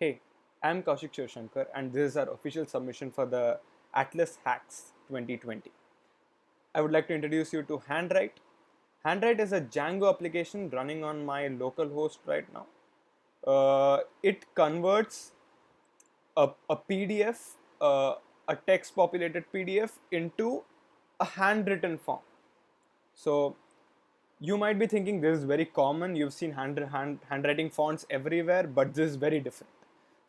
Hey, I'm Kaushik Sivashankar, and this is our official submission for the Atlas Hacks 2020. I would like to introduce you to HandRight. HandRight is a Django application running on my local host right now. It converts a PDF, a text populated PDF, into a handwritten form. So you might be thinking this is very common. You've seen handwriting fonts everywhere, but this is very different.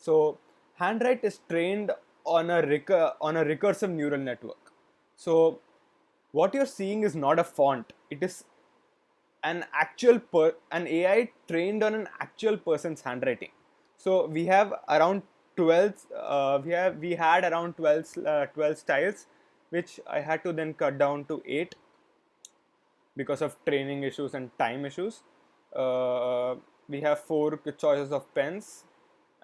So handwrite is trained on a recursive neural network. So what you're seeing is not a font. It is an AI trained on an actual person's handwriting. So we have around 12. We had around 12 styles, which I had to then cut down to 8 because of training issues and time issues. Uh, we have 4 choices of pens,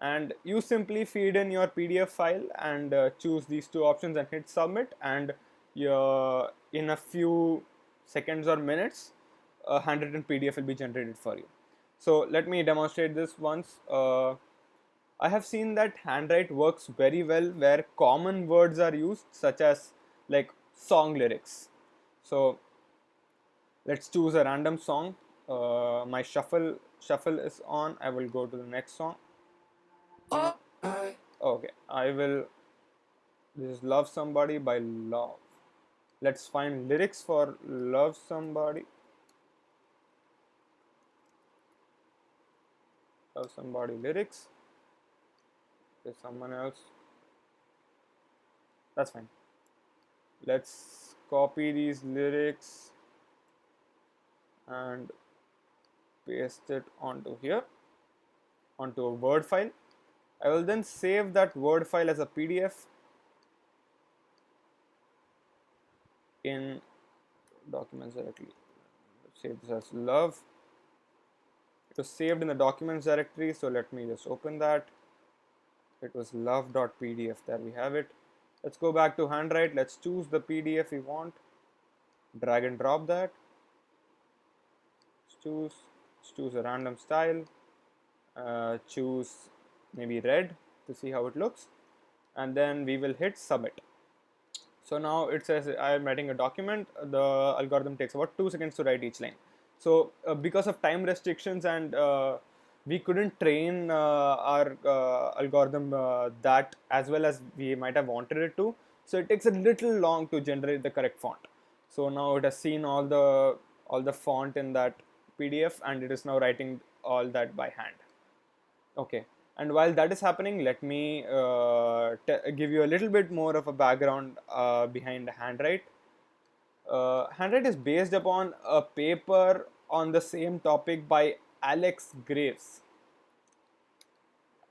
and you simply feed in your PDF file and choose these 2 options and hit submit, and in a few seconds or minutes, a handwritten PDF will be generated for you. So let me demonstrate this once. I have seen that handwrite works very well where common words are used, such as like song lyrics. So let's choose a random song. My shuffle is on. I will go to the next song. Okay, I will. This is Love Somebody by Love. Let's find lyrics for Love Somebody. Love Somebody lyrics. There's someone else. That's fine. Let's copy these lyrics and paste it onto here, onto a Word file. I will then save that Word file as a PDF in documents directly. Let's save this as love. It was saved in the documents directory, so let me just open that. It was love.pdf. There we have it. Let's go back to handwrite. Let's choose the PDF we want. Drag and drop that. Let's choose a random style. Choose maybe red to see how it looks, and then we will hit submit. So now it says I am writing a document. The algorithm takes about 2 seconds to write each line. So because of time restrictions and we couldn't train our algorithm that as well as we might have wanted it to. So it takes a little long to generate the correct font. So now it has seen all the font in that PDF, and it is now writing all that by hand. Okay, and while that is happening, let me give you a little bit more of a background behind HandRight. HandRight is based upon a paper on the same topic by Alex Graves.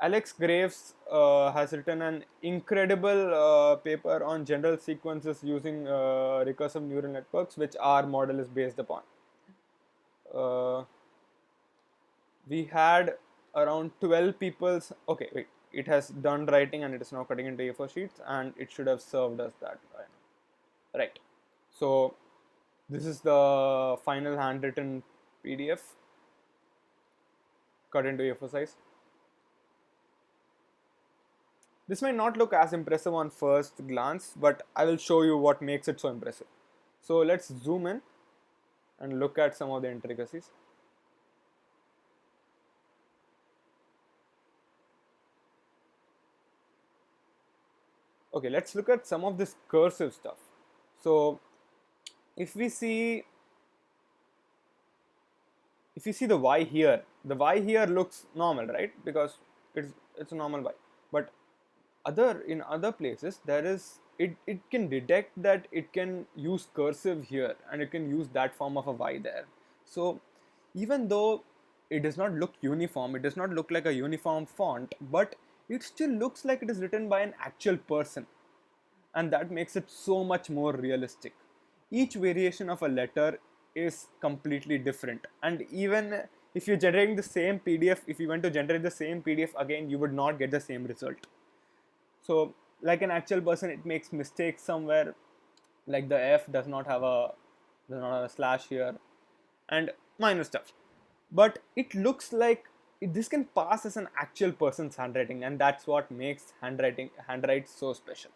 Alex Graves has written an incredible paper on general sequences using recursive neural networks, which our model is based upon. Uh, we had around 12 people's. Okay, wait, it has done writing and it is now cutting into A4 sheets, and it should have served us that right. So this is the final handwritten PDF cut into A4 size. This might not look as impressive on first glance, but I will show you what makes it so impressive. So let's zoom in and look at some of the intricacies. Okay, let's look at some of this cursive stuff. So if we see the Y here, the Y here looks normal, right? Because it's a normal Y. But in other places there is it can detect that it can use cursive here, and it can use that form of a Y there. So even though it does not look uniform, it does not look like a uniform font, but it still looks like it is written by an actual person, and that makes it so much more realistic. Each variation of a letter is completely different, and even if you're generating the same PDF, if you went to generate the same PDF again, you would not get the same result. So like an actual person, it makes mistakes somewhere, like the F does not have a slash here, and minor stuff. But it looks like this can pass as an actual person's handwriting, and that's what makes handwrite so special.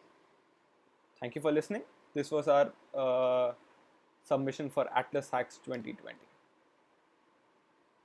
Thank you for listening. This was our submission for Atlas Hacks 2020.